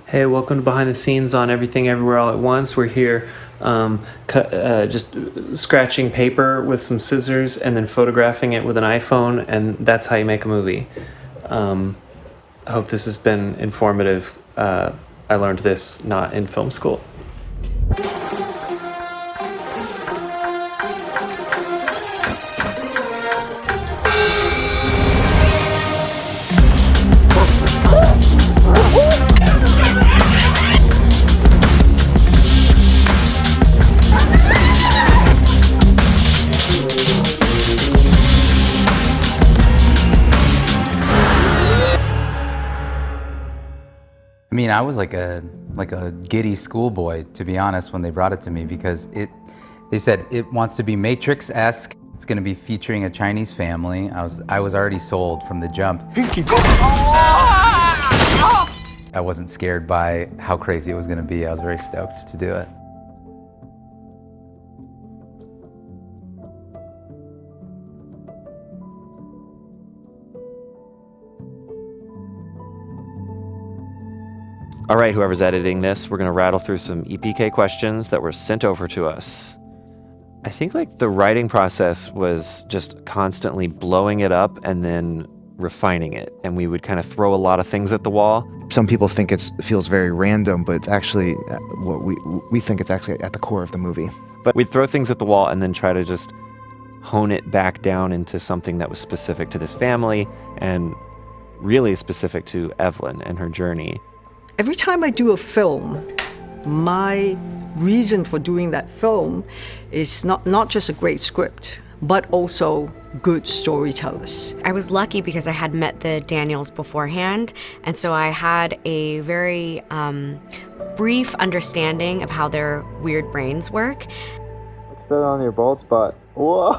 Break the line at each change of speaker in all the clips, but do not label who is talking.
Hey, welcome to Behind the Scenes on Everything Everywhere All at Once. We're here just scratching paper with some scissors and then photographing it with an iPhone, and that's how you make a movie. I hope this has been informative. I learned this not in film school.
I mean, I was like a giddy schoolboy, to be honest, when they brought it to me, because they said it wants to be Matrix-esque. It's going to be featuring a Chinese family. I was already sold from the jump. I wasn't scared by how crazy it was going to be. I was very stoked to do it.
All right, whoever's editing this, we're going to rattle through some EPK questions that were sent over to us. I think like the writing process was just constantly blowing it up and then refining it. And we would kind of throw a lot of things at the wall.
Some people think it feels very random, but it's actually what we think it's actually at the core of the movie.
But we'd throw things at the wall and then try to just hone it back down into something that was specific to this family and really specific to Evelyn and her journey.
Every time I do a film, my reason for doing that film is not just a great script, but also good storytellers.
I was lucky because I had met the Daniels beforehand, and so I had a very brief understanding of how their weird brains work.
What's that on your bald spot? Whoa!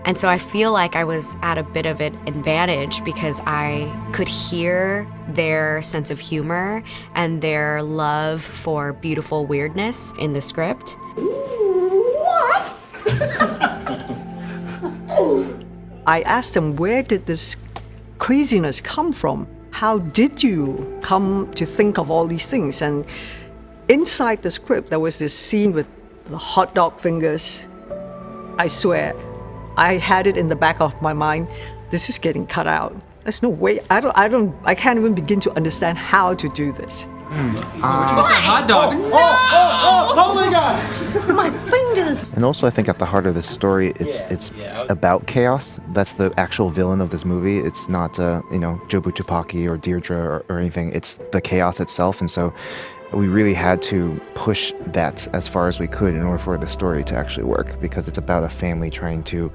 And so I feel like I was at a bit of an advantage because I could hear their sense of humor and their love for beautiful weirdness in the script.
What? I asked them, where did this craziness come from? How did you come to think of all these things? And inside the script, there was this scene with the hot dog fingers. I swear, I had it in the back of my mind. This is getting cut out. There's no way. I can't even begin to understand how to do this.
Hot dog.
Oh my God!
My fingers.
And also, I think at the heart of this story, it's about chaos. That's the actual villain of this movie. It's not Joe Butchapaki or Deirdre or anything. It's the chaos itself. And so we really had to push that as far as we could in order for the story to actually work, because it's about a family trying to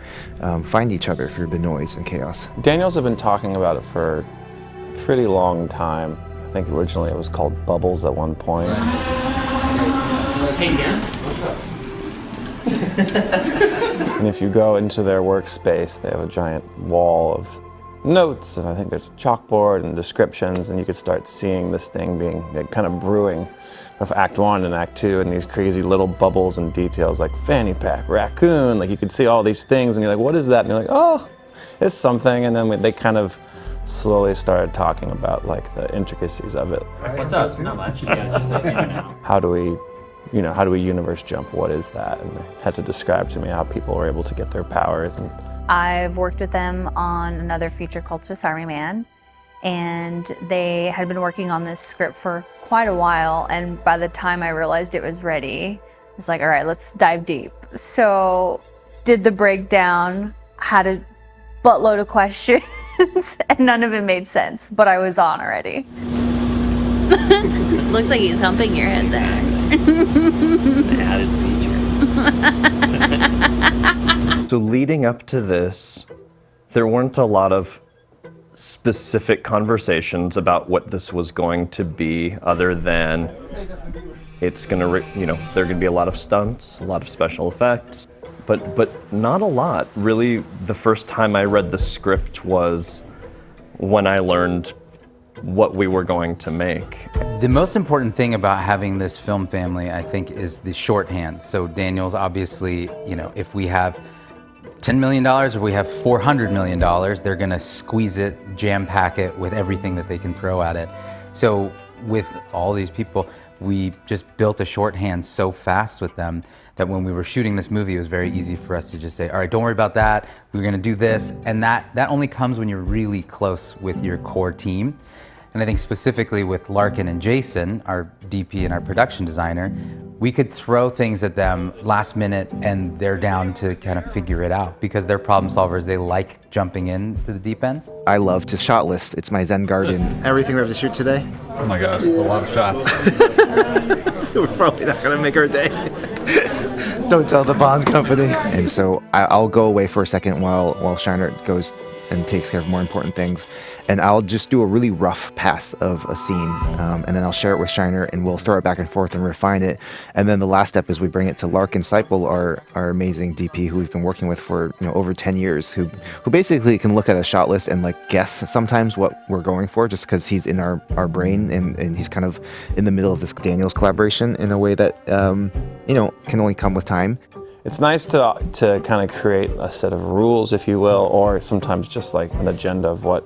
find each other through the noise and chaos.
Daniels have been talking about it for a pretty long time. I think originally it was called Bubbles at one point.
Hey, Dan.
And if you go into their workspace, they have a giant wall of notes, and I think there's a chalkboard and descriptions, and you could start seeing this thing being kind of brewing of Act 1 and Act 2, and these crazy little bubbles and details like fanny pack, raccoon, like you could see all these things, and you're like, what is that? And you're like, oh, it's something, and then they kind of slowly started talking about like the intricacies of it.
What's up? Not much. Yeah, it's just in and out.
How do we universe jump? What is that? And they had to describe to me how people were able to get their powers. And
I've worked with them on another feature called Swiss Army Man, and they had been working on this script for quite a while, and by the time I realized it was ready, it's like, all right, let's dive deep. So did the breakdown, had a buttload of questions, and none of it made sense, but I was on already.
Looks like he's humping your head there.
It's an added feature.
So leading up to this, there weren't a lot of specific conversations about what this was going to be, other than it's gonna, there are gonna be a lot of stunts, a lot of special effects, but not a lot. Really, the first time I read the script was when I learned what we were going to make.
The most important thing about having this film family, I think, is the shorthand. So Daniels, obviously, if we have $10 million or if we have $400 million, they're gonna squeeze it, jam pack it with everything that they can throw at it. So with all these people, we just built a shorthand so fast with them that when we were shooting this movie, it was very easy for us to just say, all right, don't worry about that. We're gonna do this. And that only comes when you're really close with your core team. And I think specifically with Larkin and Jason, our DP and our production designer, we could throw things at them last minute and they're down to kind of figure it out because they're problem solvers. They like jumping into the deep end.
I love to shot list. It's my Zen garden. Everything we have to shoot today?
Oh my gosh, it's a lot of shots.
We're probably not gonna make our day. Don't tell the Bonds company. And so I'll go away for a second while Shiner goes and takes care of more important things. And I'll just do a really rough pass of a scene, and then I'll share it with Shiner, and we'll throw it back and forth and refine it. And then the last step is we bring it to Larkin Seipel, our amazing DP, who we've been working with for over 10 years, who basically can look at a shot list and like guess sometimes what we're going for, just because he's in our brain and he's kind of in the middle of this Daniels collaboration in a way that can only come with time.
It's nice to kind of create a set of rules, if you will, or sometimes just like an agenda of what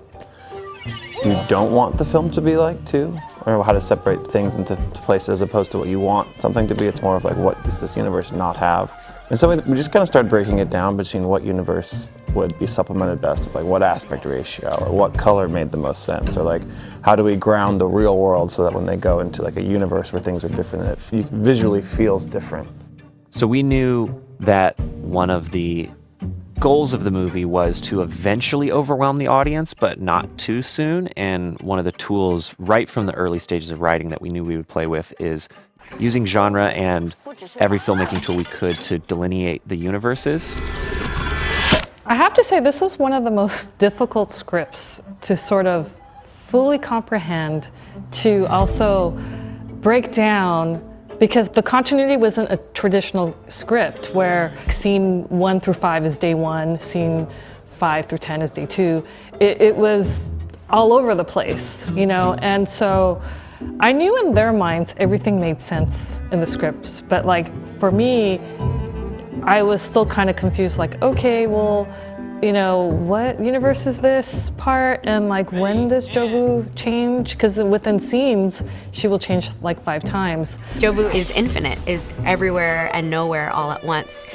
you don't want the film to be like too, or how to separate things into places as opposed to what you want something to be. It's more of like, what does this universe not have? And so we just kind of started breaking it down between what universe would be supplemented best, of like what aspect ratio or what color made the most sense, or like how do we ground the real world so that when they go into like a universe where things are different, it visually feels different.
So we knew that one of the goals of the movie was to eventually overwhelm the audience, but not too soon. And one of the tools right from the early stages of writing that we knew we would play with is using genre and every filmmaking tool we could to delineate the universes.
I have to say, this was one of the most difficult scripts to sort of fully comprehend, to also break down, because the continuity wasn't a traditional script where scene 1 through 5 is day 1, scene 5 through 10 is day 2. It was all over the place, and so I knew in their minds everything made sense in the scripts, but like for me, I was still kind of confused, like, okay, well, what universe is this part? And like, when does Jobu change? Because within scenes, she will change like 5 times.
Jobu is infinite, is everywhere and nowhere all at once.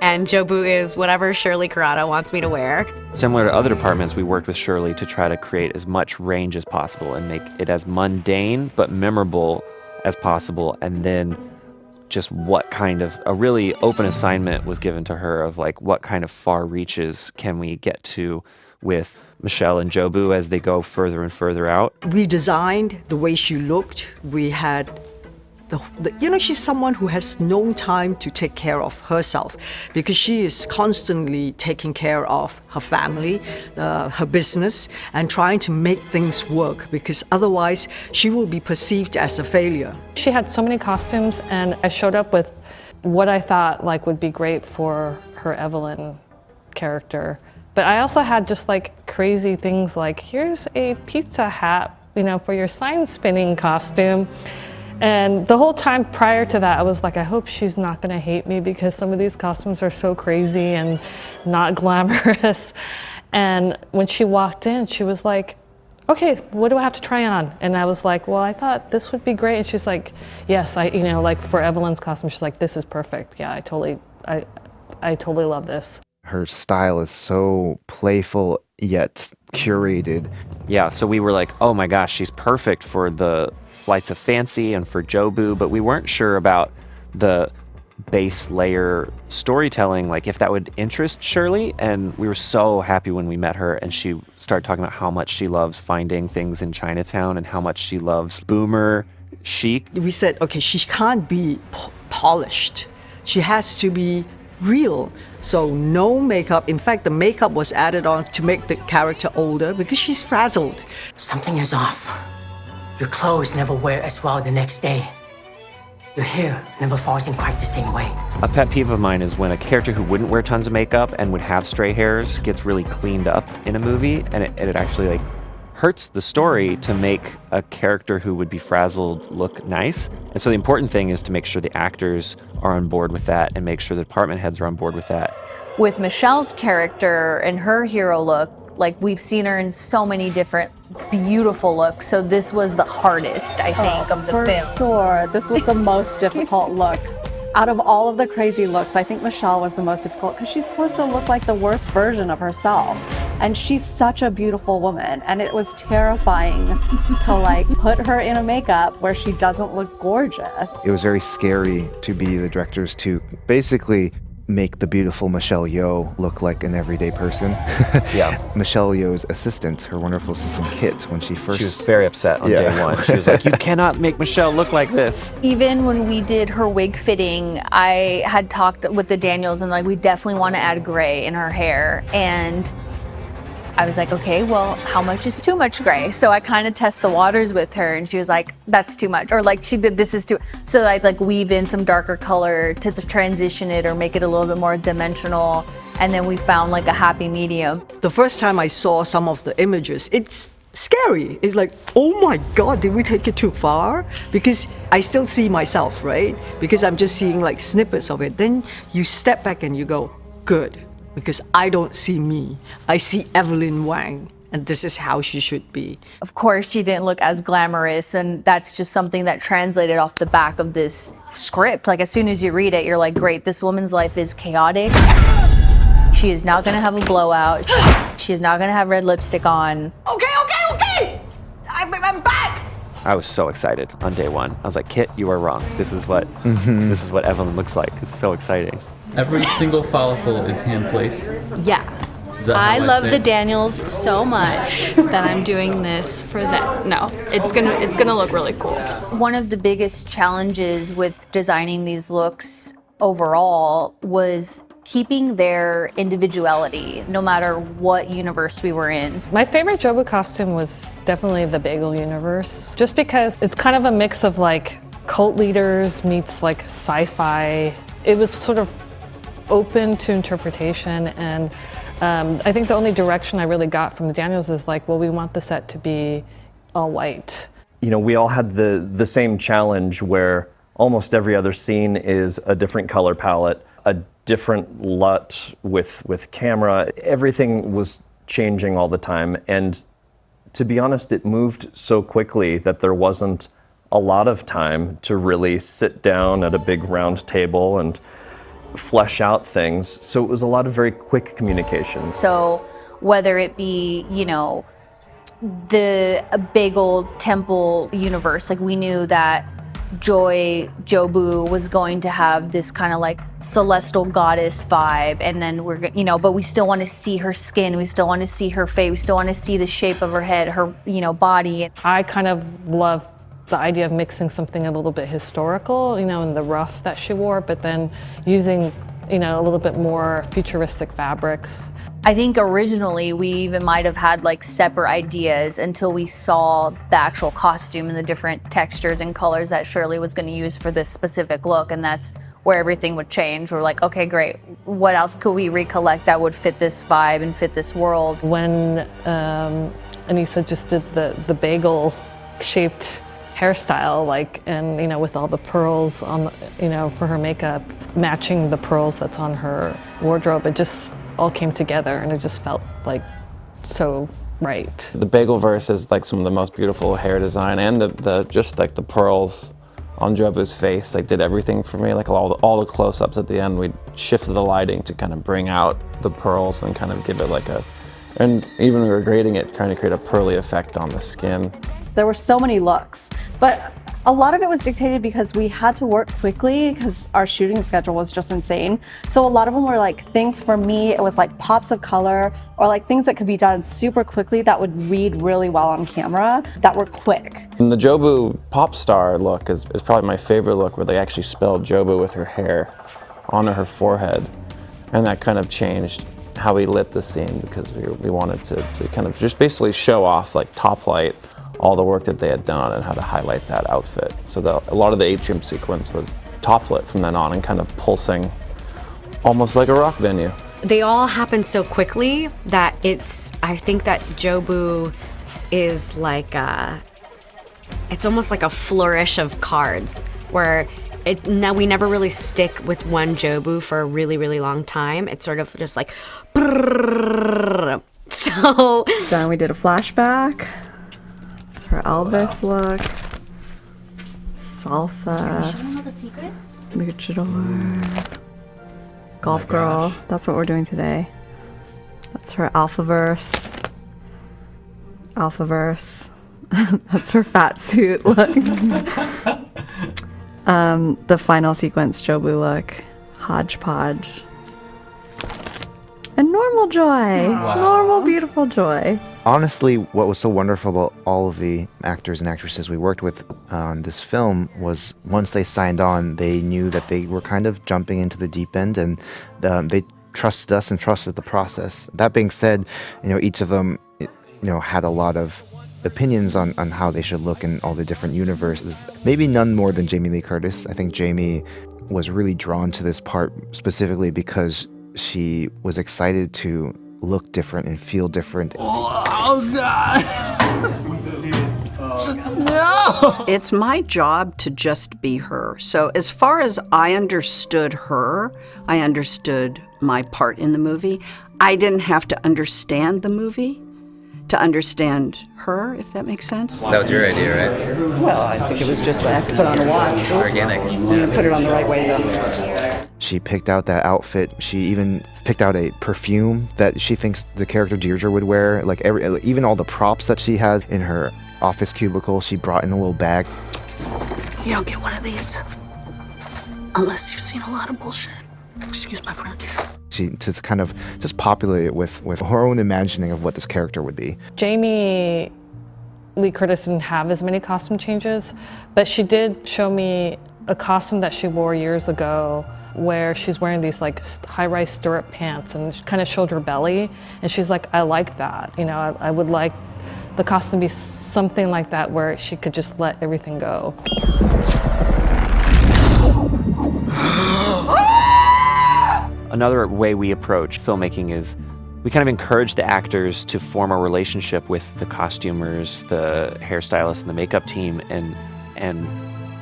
And Jobu is whatever Shirley Kurata wants me to wear.
Similar to other departments, we worked with Shirley to try to create as much range as possible and make it as mundane but memorable as possible. And then just what kind of a really open assignment was given to her of like, what kind of far reaches can we get to with Michelle and Jobu as they go further and further out?
We designed the way she looked. We had she's someone who has no time to take care of herself because she is constantly taking care of her family, her business, and trying to make things work, because otherwise she will be perceived as a failure.
She had so many costumes, and I showed up with what I thought like would be great for her Evelyn character. But I also had just like crazy things like, here's a pizza hat, for your sign spinning costume. And the whole time prior to that, I was like, I hope she's not gonna hate me because some of these costumes are so crazy and not glamorous. And when she walked in, she was like, okay, what do I have to try on? And I was like, well, I thought this would be great. And she's like, yes, like for Evelyn's costume, she's like, this is perfect. Yeah, I totally love this.
Her style is so playful yet curated.
Yeah, so we were like, oh my gosh, she's perfect for the Flights of Fancy and for Jobu, but we weren't sure about the base layer storytelling, like if that would interest Shirley. And we were so happy when we met her and she started talking about how much she loves finding things in Chinatown and how much she loves boomer chic.
We said, okay, she can't be polished. She has to be real. So no makeup. In fact, the makeup was added on to make the character older because she's frazzled.
Something is off. Your clothes never wear as well the next day. Your hair never falls in quite the same way.
A pet peeve of mine is when a character who wouldn't wear tons of makeup and would have stray hairs gets really cleaned up in a movie, and it actually like hurts the story to make a character who would be frazzled look nice. And so the important thing is to make sure the actors are on board with that and make sure the department heads are on board with that.
with Michelle's character and her hero look, like we've seen her in so many different beautiful looks. So this was the hardest, I think, of the
For
film.
sure, this was the most difficult look. Out of all of the crazy looks, I think Michelle was the most difficult because she's supposed to look like the worst version of herself. And she's such a beautiful woman. And it was terrifying to like put her in a makeup where she doesn't look gorgeous.
It was very scary to be the directors to basically make the beautiful Michelle Yeoh look like an everyday person.
Yeah.
Michelle Yeoh's assistant, her wonderful assistant Kit, when she first...
She was very upset on day one. She was like, you cannot make Michelle look like this.
Even when we did her wig fitting, I had talked with the Daniels and like, we definitely want to add gray in her hair. And I was like, okay, well, how much is too much gray? So I kind of test the waters with her and she was like, that's too much. Or like, this is too, so I'd like weave in some darker color to transition it or make it a little bit more dimensional. And then we found like a happy medium.
The first time I saw some of the images, it's scary. It's like, oh my God, did we take it too far? Because I still see myself, right? Because I'm just seeing like snippets of it. Then you step back and you go, good. Because I don't see me. I see Evelyn Wang, and this is how she should be.
Of course, she didn't look as glamorous, and that's just something that translated off the back of this script. Like, as soon as you read it, you're like, great, this woman's life is chaotic. She is not gonna have a blowout. She is not gonna have red lipstick on.
Okay! I'm back!
I was so excited on day one. I was like, Kit, you are wrong. This is what Evelyn looks like. It's so exciting.
Every single follicle is hand placed.
Yeah.
Is that
I
how
love
say
the
it?
Daniels so much that I'm doing this for them. No, it's gonna look really cool.
One of the biggest challenges with designing these looks overall was keeping their individuality, no matter what universe we were in.
My favorite Jobu costume was definitely the Bagel universe, just because it's kind of a mix of like cult leaders meets like sci-fi. It was sort of open to interpretation, and I think the only direction I really got from the Daniels is like, well, we want the set to be all white.
You know, we all had the same challenge where almost every other scene is a different color palette, a different LUT with camera. Everything was changing all the time, and to be honest, it moved so quickly that there wasn't a lot of time to really sit down at a big round table and flesh out things. So it was a lot of very quick communication.
So whether it be, you know, the Bagel Temple universe, like we knew that Jobu was going to have this kind of like celestial goddess vibe, and then we're, you know, but we still want to see her skin, we still want to see her face, we still want to see the shape of her head, her, you know, body.
I kind of love the idea of mixing something a little bit historical, you know, in the ruff that she wore, but then using, you know, a little bit more futuristic fabrics.
I think originally we even might have had like separate ideas until we saw the actual costume and the different textures and colors that Shirley was going to use for this specific look, and that's where everything would change. We're like, okay, great. What else could we recollect that would fit this vibe and fit this world?
When Anissa just did the bagel shaped hairstyle, like, and you know, with all the pearls on, you know, for her makeup, matching the pearls that's on her wardrobe, it just all came together and it just felt like so right.
The Bagelverse is like some of the most beautiful hair design, and the just like the pearls on Jobu's face, like did everything for me. Like all the close-ups at the end, we shifted the lighting to kind of bring out the pearls and kind of give it like a, and even when we were grading it, trying to create a pearly effect on the skin.
There were so many looks, but a lot of it was dictated because we had to work quickly because our shooting schedule was just insane. So a lot of them were like things, for me, it was like pops of color or like things that could be done super quickly that would read really well on camera, that were quick.
And the Jobu pop star look is probably my favorite look, where they actually spelled Jobu with her hair onto her forehead. And that kind of changed how we lit the scene, because we wanted to kind of just basically show off, like top light, all the work that they had done and how to highlight that outfit. So a lot of the atrium sequence was top lit from then on and kind of pulsing almost like a rock venue.
They all happen so quickly that I think that Jobu is like it's almost like a flourish of cards, where Now we never really stick with one Jobu for a really, really long time. It's sort of just like, so.
Then we did a flashback. It's her Elvis look. Salsa.
Show them all the secrets.
Luchador. Golf girl. That's what we're doing today. That's her Alphaverse. That's her fat suit look. The final sequence Jobu look. Hodgepodge. And normal Joy. Normal, beautiful Joy.
Honestly, what was so wonderful about all of the actors and actresses we worked with on this film was once they signed on, they knew that they were kind of jumping into the deep end, and they trusted us and trusted the process. That being said, each of them, had a lot of opinions on how they should look in all the different universes. Maybe none more than Jamie Lee Curtis. I think Jamie was really drawn to this part specifically because she was excited to look different and feel different.
Oh God! No!
It's my job to just be her. So as far as I understood her, I understood my part in the movie. I didn't have to understand the movie to understand her, if that makes sense.
That was your idea, right?
Well, I think it was just I have to put on a watch.
It's organic.
I'm going to put it on the right way, though.
She picked out that outfit. She even picked out a perfume that she thinks the character Deirdre would wear. Like even all the props that she has in her office cubicle, she brought in a little bag.
You don't get one of these unless you've seen a lot of bullshit. Excuse my French.
She to kind of just populate it with her own imagining of what this character would be.
Jamie Lee Curtis didn't have as many costume changes, but she did show me a costume that she wore years ago where she's wearing these like high-rise stirrup pants and kind of showed her belly, and she's like, I like that. I would like the costume to be something like that where she could just let everything go.
Another way we approach filmmaking is we kind of encourage the actors to form a relationship with the costumers, the hairstylists, and the makeup team, and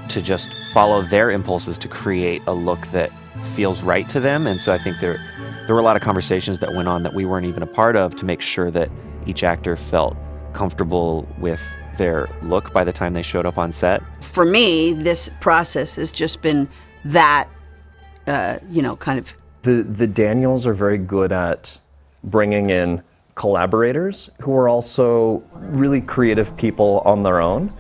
to just follow their impulses to create a look that feels right to them. And so I think there were a lot of conversations that went on that we weren't even a part of to make sure that each actor felt comfortable with their look by the time they showed up on set.
For me, this process has just been that, kind of.
The Daniels are very good at bringing in collaborators who are also really creative people on their own.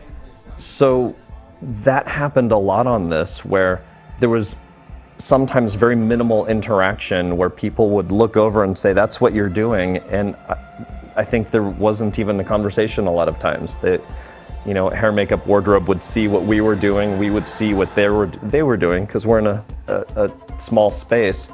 So that happened a lot on this, where there was sometimes very minimal interaction where people would look over and say, that's what you're doing. And I think there wasn't even a conversation a lot of times. That, hair, makeup, wardrobe would see what we were doing, we would see what they were doing, because we're in a small space,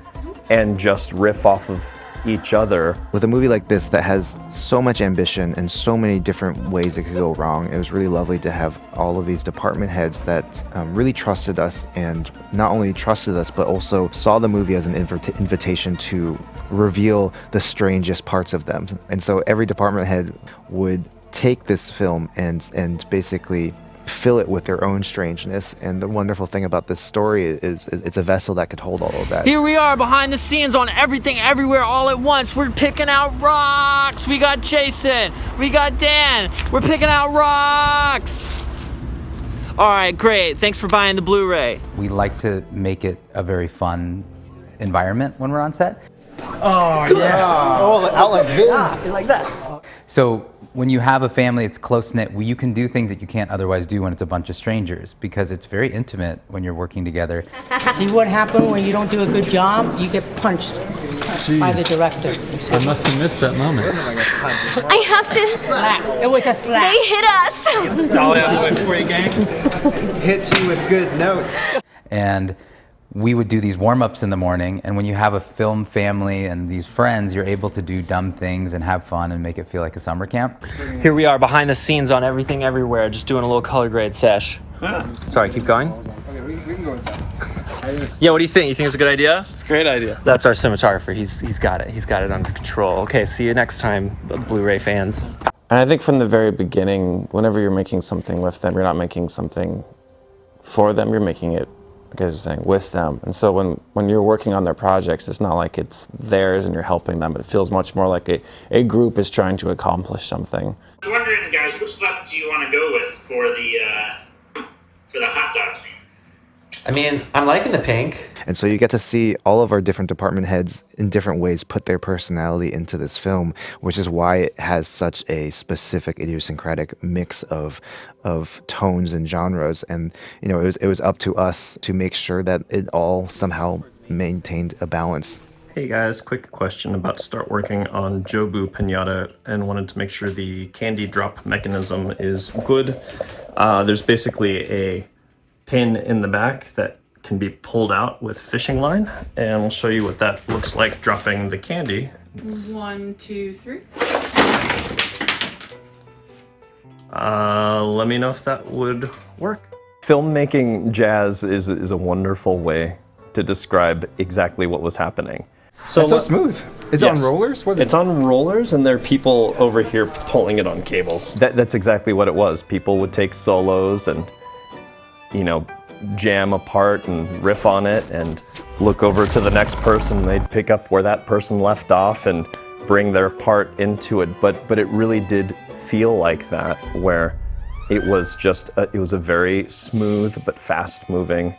and just riff off of each other.
With a movie like this that has so much ambition and so many different ways it could go wrong, it was really lovely to have all of these department heads that really trusted us, and not only trusted us, but also saw the movie as an invitation to reveal the strangest parts of them. And so every department head would take this film and basically fill it with their own strangeness. And the wonderful thing about this story is it's a vessel that could hold all of that.
Here we are behind the scenes on Everything Everywhere All at Once. We're picking out rocks. We got Jason. We got Dan. We're picking out rocks. All right, great. Thanks for buying the Blu-ray.
We like to make it a very fun environment when we're on set.
Oh, yeah. Oh, out like this.
Like that.
So when you have a family, it's close-knit. You can do things that you can't otherwise do when it's a bunch of strangers, because it's very intimate when you're working together.
See what happened when you don't do a good job? You get punched by the director.
I must have missed that moment.
I have to.
Slap. It was a slap.
They hit us.
Dolly, I'll wait for you, gang.
Hit you with good notes.
And we would do these warm-ups in the morning, and when you have a film family and these friends, you're able to do dumb things and have fun and make it feel like a summer camp.
Here we are behind the scenes on Everything Everywhere, just doing a little color grade sesh. Sorry, keep going.
Okay, we can go inside.
Yeah, what do you think? You think it's a good idea?
It's a great idea.
That's our cinematographer. He's got it. He's got it under control. Okay, see you next time, Blu-ray fans.
And I think from the very beginning, whenever you're making something with them, you're not making something for them, you're making it guys are saying, with them. And so when you're working on their projects, it's not like it's theirs and you're helping them. It feels much more like a group is trying to accomplish something.
I was wondering, guys, which slot do you want to go with for the hot dog scene?
I mean, I'm liking the pink.
And so you get to see all of our different department heads in different ways put their personality into this film, which is why it has such a specific idiosyncratic mix of tones and genres. And you know, it was up to us to make sure that it all somehow maintained a balance.
Hey guys, quick question about start working on Jobu Pinata and wanted to make sure the candy drop mechanism is good. There's basically a pin in the back that can be pulled out with fishing line, and we'll show you what that looks like dropping the candy.
1, 2, 3.
Let me know if that would work. Filmmaking jazz is a wonderful way to describe exactly what was happening.
So it's so smooth. Is it on rollers? What is
It's on rollers, and there are people over here pulling it on cables. That's exactly what it was. People would take solos and, you know, jam a part and riff on it and look over to the next person. They'd pick up where that person left off and bring their part into it. But it really did feel like that, where it was just it was a very smooth but fast-moving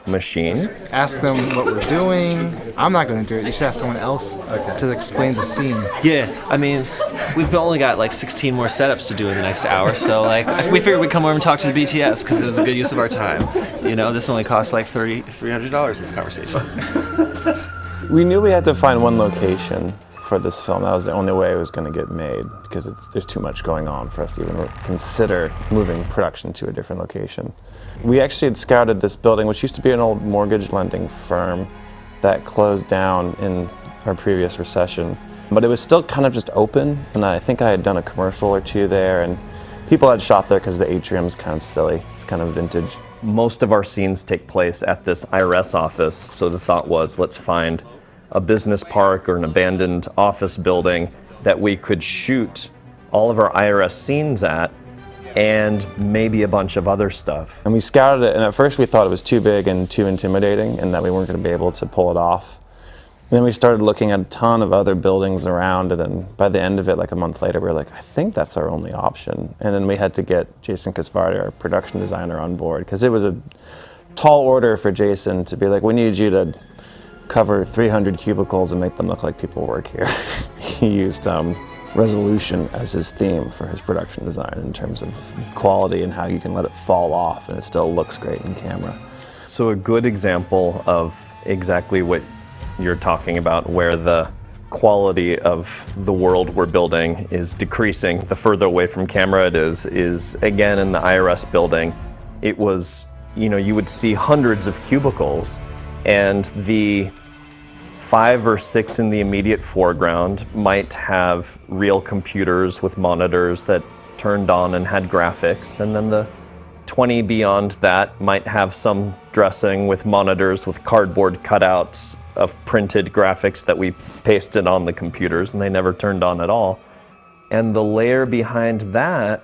machine.
Just ask them what we're doing. I'm not going to do it. You should ask someone else to explain the scene.
Yeah, I mean, we've only got like 16 more setups to do in the next hour, so like we figured we'd come over and talk to the BTS because it was a good use of our time. You know, this only costs like $300, this conversation.
We knew we had to find one location for this film. That was the only way it was going to get made, because there's too much going on for us to even consider moving production to a different location. We actually had scouted this building, which used to be an old mortgage lending firm that closed down in our previous recession. But it was still kind of just open, and I think I had done a commercial or two there, and people had shot there because the atrium's kind of silly. It's kind of vintage.
Most of our scenes take place at this IRS office, so the thought was, let's find a business park or an abandoned office building that we could shoot all of our IRS scenes at, and maybe a bunch of other stuff.
And we scouted it, and at first we thought it was too big and too intimidating and that we weren't going to be able to pull it off. And then we started looking at a ton of other buildings around it, and by the end of it, like a month later, we were like, I think that's our only option. And then we had to get Jason Kasvardi, our production designer, on board, because it was a tall order for Jason to be like, we need you to cover 300 cubicles and make them look like people work here. He used resolution as his theme for his production design in terms of quality and how you can let it fall off and it still looks great in camera.
So a good example of exactly what you're talking about, where the quality of the world we're building is decreasing the further away from camera it is again in the IRS building. It was, you know, you would see hundreds of cubicles, and the 5 or 6 in the immediate foreground might have real computers with monitors that turned on and had graphics, and then the 20 beyond that might have some dressing with monitors with cardboard cutouts of printed graphics that we pasted on the computers, and they never turned on at all. And the layer behind that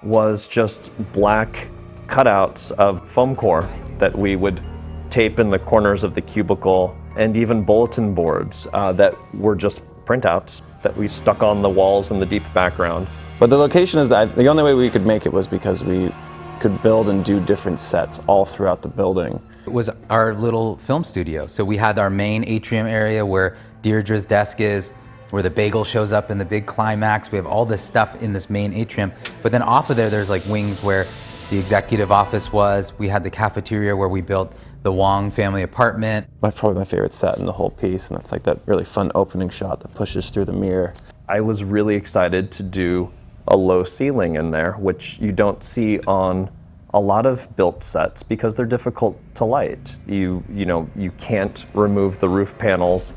was just black cutouts of foam core that we would tape in the corners of the cubicle, and even bulletin boards that were just printouts that we stuck on the walls in the deep background.
But the location is that the only way we could make it was because we could build and do different sets all throughout the building.
It was our little film studio. So we had our main atrium area where Deirdre's desk is, where the bagel shows up in the big climax. We have all this stuff in this main atrium. But then off of there's like wings where the executive office was. We had the cafeteria where we built the Wong family apartment.
Probably my favorite set in the whole piece, and it's like that really fun opening shot that pushes through the mirror.
I was really excited to do a low ceiling in there, which you don't see on a lot of built sets because they're difficult to light. You can't remove the roof panels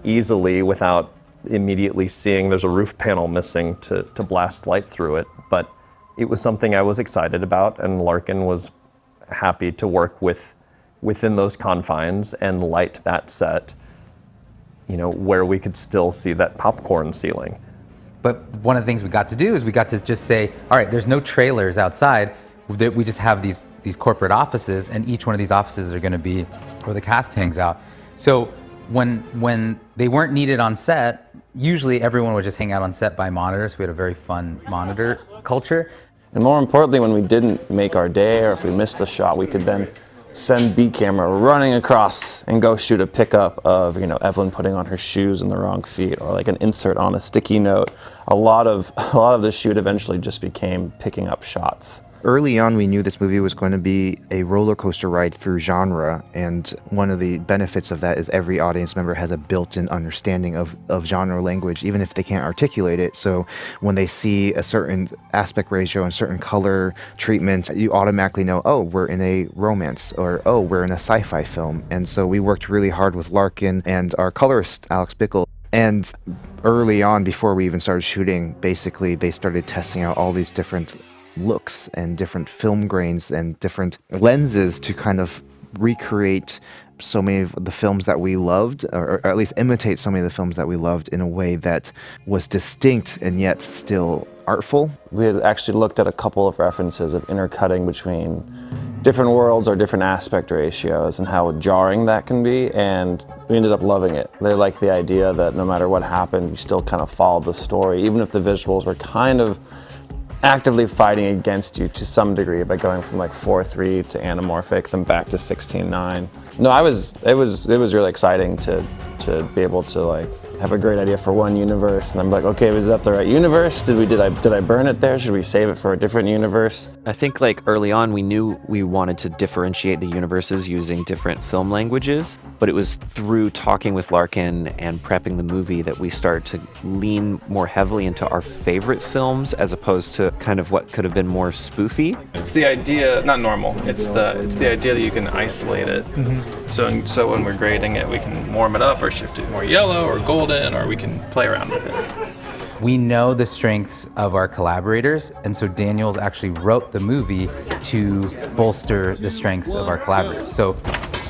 easily without immediately seeing there's a roof panel missing to blast light through it. But it was something I was excited about, and Larkin was happy to work within those confines and light that set, you know, where we could still see that popcorn ceiling.
But one of the things we got to do is we got to just say, all right, there's no trailers outside. that we just have these corporate offices, and each one of these offices are going to be where the cast hangs out. So when they weren't needed on set, usually everyone would just hang out on set by monitors. We had a very fun monitor culture.
And more importantly, when we didn't make our day or if we missed a shot, we could then send B camera running across and go shoot a pickup of, you know, Evelyn putting on her shoes in the wrong feet, or like an insert on a sticky note. A lot of the shoot eventually just became picking up shots.
Early on, we knew this movie was going to be a roller coaster ride through genre, and one of the benefits of that is every audience member has a built-in understanding of genre language, even if they can't articulate it. So when they see a certain aspect ratio and certain color treatment, you automatically know, oh, we're in a romance, or oh, we're in a sci-fi film. And so we worked really hard with Larkin and our colorist, Alex Bickle. And early on, before we even started shooting, basically they started testing out all these different looks and different film grains and different lenses to kind of recreate so many of the films that we loved, or at least imitate so many of the films that we loved in a way that was distinct and yet still artful.
We had actually looked at a couple of references of intercutting between different worlds or different aspect ratios and how jarring that can be, and we ended up loving it. They liked the idea that no matter what happened, you still kind of followed the story, even if the visuals were kind of actively fighting against you to some degree by going from like 4:3 to anamorphic, then back to 16:9. No, it was really exciting to be able to like have a great idea for one universe, and I'm like, okay, was that the right universe? Did I burn it there? Should we save it for a different universe?
I think like early on we knew we wanted to differentiate the universes using different film languages, but it was through talking with Larkin and prepping the movie that we started to lean more heavily into our favorite films as opposed to kind of what could have been more spoofy.
It's the idea, not normal, it's the idea that you can isolate it. So when we're grading it, we can warm it up or shift it more yellow or golden, or we can play around with it.
We know the strengths of our collaborators, and so Daniels actually wrote the movie to bolster the strengths of our collaborators. So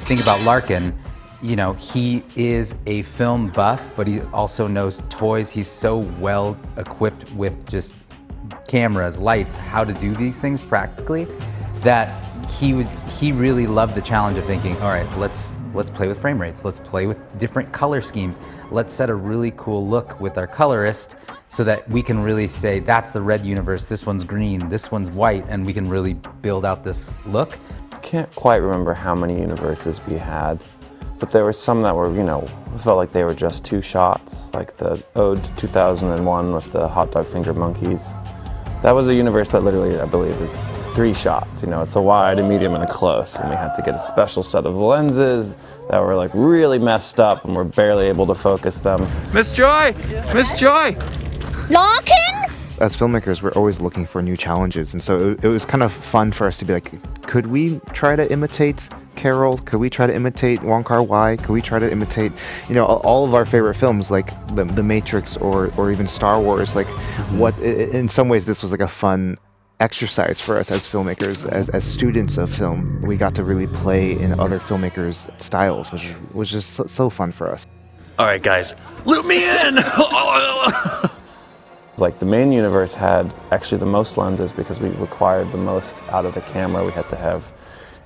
think about Larkin. You know, he is a film buff, but he also knows toys. He's so well equipped with just cameras, lights, how to do these things practically, that he really loved the challenge of thinking, all right, let's play with frame rates, let's play with different color schemes, let's set a really cool look with our colorist so that we can really say that's the red universe, this one's green, this one's white, and we can really build out this look.
I can't quite remember how many universes we had, but there were some that were, you know, felt like they were just 2 shots, like the Ode to 2001 with the hot dog finger monkeys. That was a universe that literally, I believe, is 3 shots. You know, it's a wide, a medium, and a close, and we had to get a special set of lenses that were like really messed up, and we're barely able to focus them.
Miss Joy! Miss Joy!
Larkin? As filmmakers, we're always looking for new challenges, and so it was kind of fun for us to be like, could we try to imitate Carol? Could we try to imitate Wong Kar-wai? Could we try to imitate, you know, all of our favorite films, like The Matrix or even Star Wars? Like, what? In some ways, this was like a fun exercise for us as filmmakers, as students of film. We got to really play in other filmmakers' styles, which was just so fun for us.
All right, guys, loop me in.
Like the main universe had actually the most lenses because we required the most out of the camera. We had to have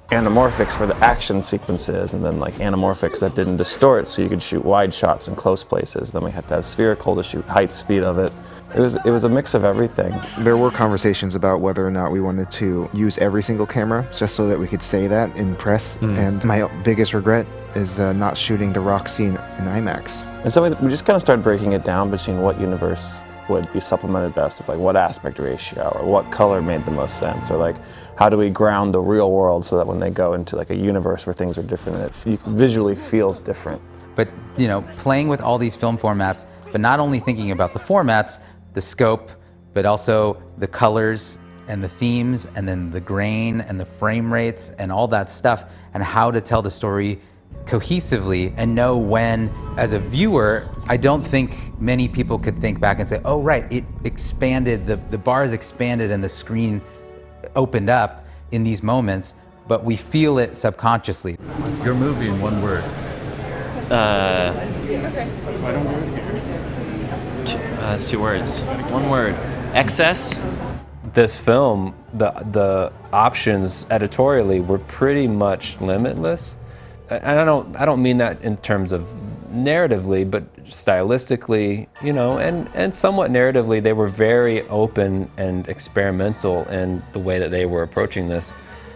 anamorphics for the action sequences, and then like anamorphics that didn't distort so you could shoot wide shots in close places. Then we had to have spherical to shoot height speed of it. It was a mix of everything.
There were conversations about whether or not we wanted to use every single camera just so that we could say that in press. And my biggest regret is not shooting the rock scene in IMAX.
And so we just kind of started breaking it down between what universe would be supplemented best, of like what aspect ratio or what color made the most sense, or like how do we ground the real world so that when they go into like a universe where things are different, it visually feels different.
But, you know, playing with all these film formats, but not only thinking about the formats, the scope, but also the colors and the themes, and then the grain and the frame rates and all that stuff, and how to tell the story cohesively and know when, as a viewer, I don't think many people could think back and say, oh right, it expanded, the bars expanded and the screen opened up in these moments, but we feel it subconsciously.
Your movie in one word.
That's 2 words. 1 word. Excess.
This film
the options editorially were pretty much limitless. And I don't mean that in terms of narratively, but stylistically, you know, and somewhat narratively, they were very open and experimental in the way that they were approaching this,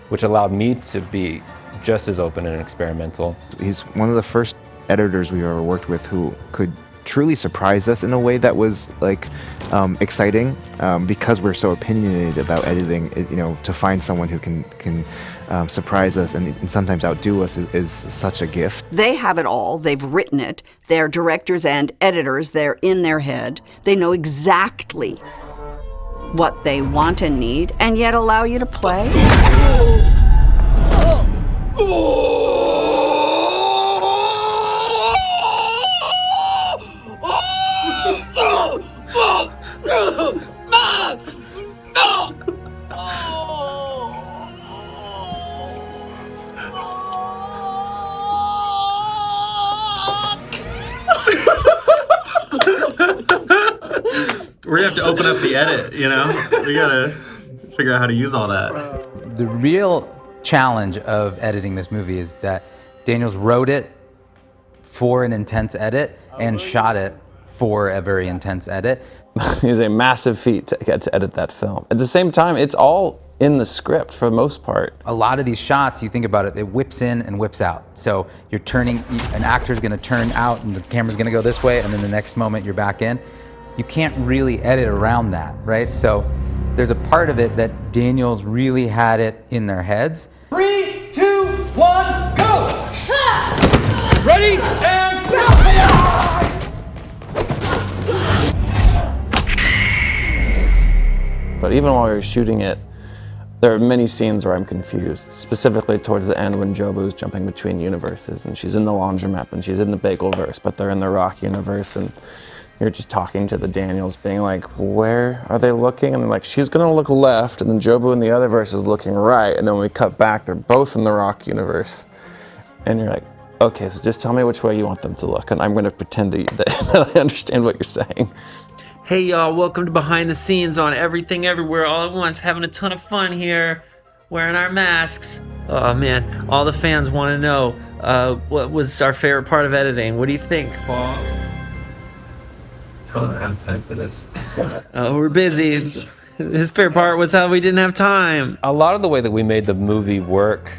which allowed me to be just as open and experimental.
He's one of the first editors we've ever worked with who could truly surprise us in a way that was like exciting, because we're so opinionated about editing. You know, to find someone who can surprise us and sometimes outdo us is such a gift.
They have it all. They've written it. They're directors and editors. They're in their head. They know exactly what they want and need, and yet allow you to play.
We're gonna have to open up the edit, you know? We gotta figure out how to use all that.
The real challenge of editing this movie is that Daniels wrote it for an intense edit and shot it for a very intense edit.
It was a massive feat to get to edit that film. At the same time, it's all in the script for the most part.
A lot of these shots, you think about it, it whips in and whips out. So you're turning, an actor's gonna turn out and the camera's gonna go this way, and then the next moment you're back in. You can't really edit around that, right? So there's a part of it that Daniels really had it in their heads.
3, 2, 1, go! Ready and go!
But even while we were shooting it, there are many scenes where I'm confused, specifically towards the end when Jobu's jumping between universes and she's in the laundromat and she's in the Bagelverse, but they're in the Rock universe, and you're just talking to the Daniels being like, where are they looking? And they're like, she's gonna look left, and then Jobu in the other verse is looking right, and then when we cut back, they're both in the Rock universe. And you're like, okay, so just tell me which way you want them to look, and I'm gonna pretend that I understand what you're saying.
Hey y'all, welcome to Behind the Scenes on Everything Everywhere All at Once. Having a ton of fun here, wearing our masks. Oh man, all the fans want to know, what was our favorite part of editing? What do you think, Paul?
I don't have time for this.
We're busy. His favorite part was how we didn't have time.
A lot of the way that we made the movie work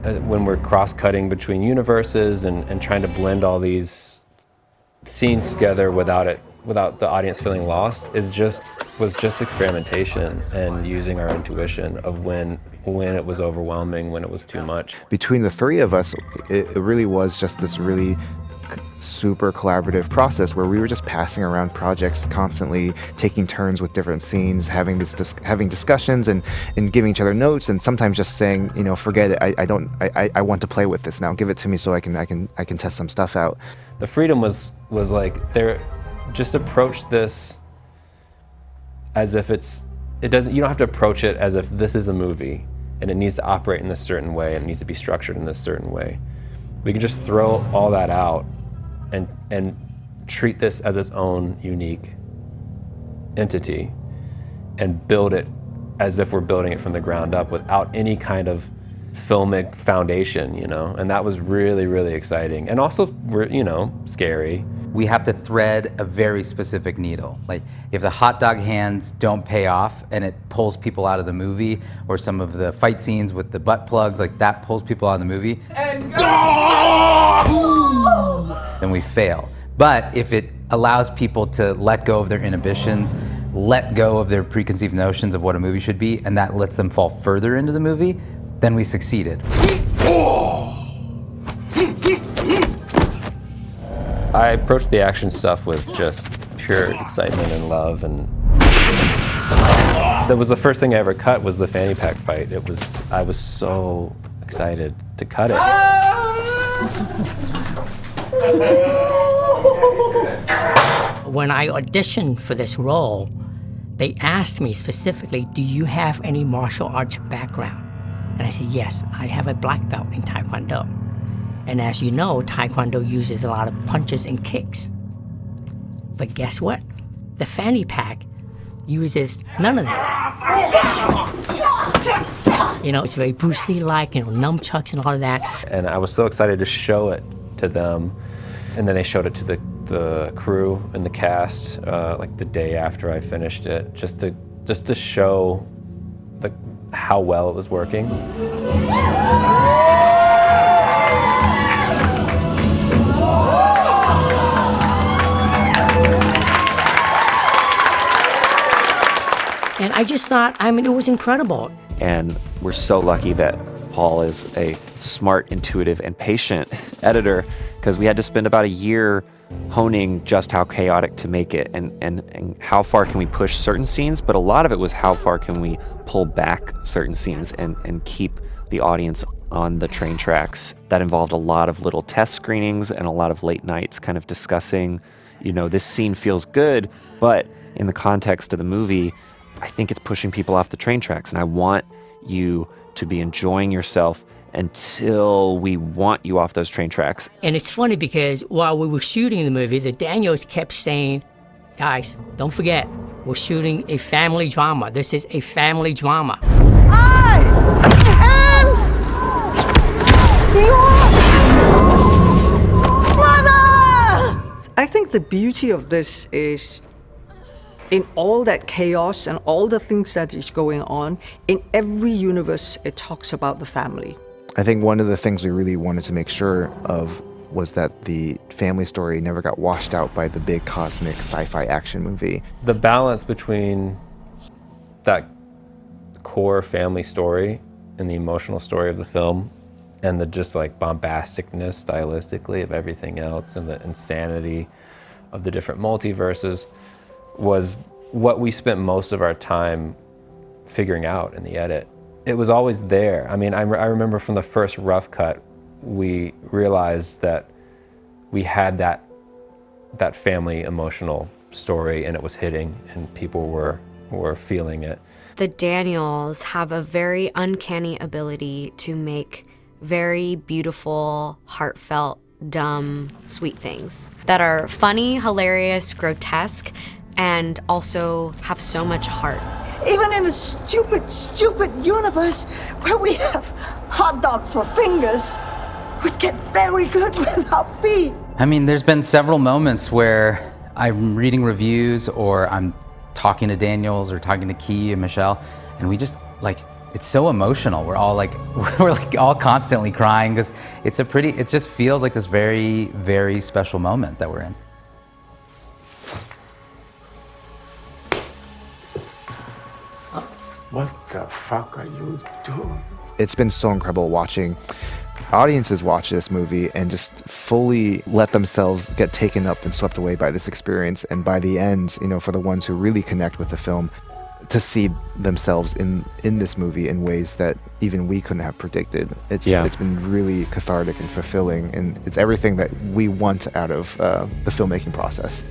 when we're cross-cutting between universes and trying to blend all these scenes together without the audience feeling lost was just experimentation and using our intuition of when it was overwhelming, when it was too much.
Between the three of us, it really was just this really super collaborative process where we were just passing around projects constantly, taking turns with different scenes, having discussions and giving each other notes, and sometimes just saying, you know, forget it, I want to play with this now, give it to me so I can test some stuff out.
The freedom was like, there, just approach this as if you don't have to approach it as if this is a movie and it needs to operate in this certain way, and it needs to be structured in this certain way. We can just throw all that out and treat this as its own unique entity and build it as if we're building it from the ground up without any kind of filmic foundation, you know? And that was really, really exciting. And also, you know, scary.
We have to thread a very specific needle. Like, if the hot dog hands don't pay off and it pulls people out of the movie, or some of the fight scenes with the butt plugs, like that pulls people out of the movie, then we fail. But if it allows people to let go of their inhibitions, let go of their preconceived notions of what a movie should be, and that lets them fall further into the movie, then we succeeded.
I approached the action stuff with just pure excitement and love, and that was the first thing I ever cut, was the fanny pack fight. I was so excited to cut it.
When I auditioned for this role, they asked me specifically, do you have any martial arts background? And I said, yes, I have a black belt in Taekwondo. And as you know, Taekwondo uses a lot of punches and kicks. But guess what? The fanny pack uses none of that. You know, it's very Bruce Lee-like, you know, nunchucks and all of that.
And I was so excited to show it to them. And then they showed it to the crew and the cast like the day after I finished it, just to show how well it was working.
And I just thought, I mean, it was incredible.
And we're so lucky that Paul is a smart, intuitive, and patient editor, because we had to spend about a year honing just how chaotic to make it and how far can we push certain scenes, but a lot of it was how far can we pull back certain scenes and keep the audience on the train tracks. That involved a lot of little test screenings and a lot of late nights kind of discussing, you know, this scene feels good, but in the context of the movie, I think it's pushing people off the train tracks, and I want you to be enjoying yourself until we want you off those train tracks.
And it's funny because while we were shooting the movie, the Daniels kept saying, guys, don't forget, we're shooting a family drama. This is a family drama.
I think the beauty of this is in all that chaos and all the things that is going on, in every universe, it talks about the family.
I think one of the things we really wanted to make sure of was that the family story never got washed out by the big cosmic sci-fi action movie.
The balance between that core family story and the emotional story of the film and the just like bombasticness stylistically of everything else and the insanity of the different multiverses was what we spent most of our time figuring out in the edit. It was always there. I mean, I remember from the first rough cut, we realized that we had that family emotional story and it was hitting and people were feeling it.
The Daniels have a very uncanny ability to make very beautiful, heartfelt, dumb, sweet things that are funny, hilarious, grotesque, and also have so much heart.
Even in a stupid, stupid universe where we have hot dogs for fingers, we get very good with our feet.
I mean, there's been several moments where I'm reading reviews or I'm talking to Daniels or talking to Key and Michelle, and we just like, it's so emotional. We're all all constantly crying because it just feels like this very, very special moment that we're in.
What the fuck are you doing?
It's been so incredible watching audiences watch this movie and just fully let themselves get taken up and swept away by this experience. And by the end, you know, for the ones who really connect with the film, to see themselves in this movie in ways that even we couldn't have predicted. It's been really cathartic and fulfilling, and it's everything that we want out of the filmmaking process.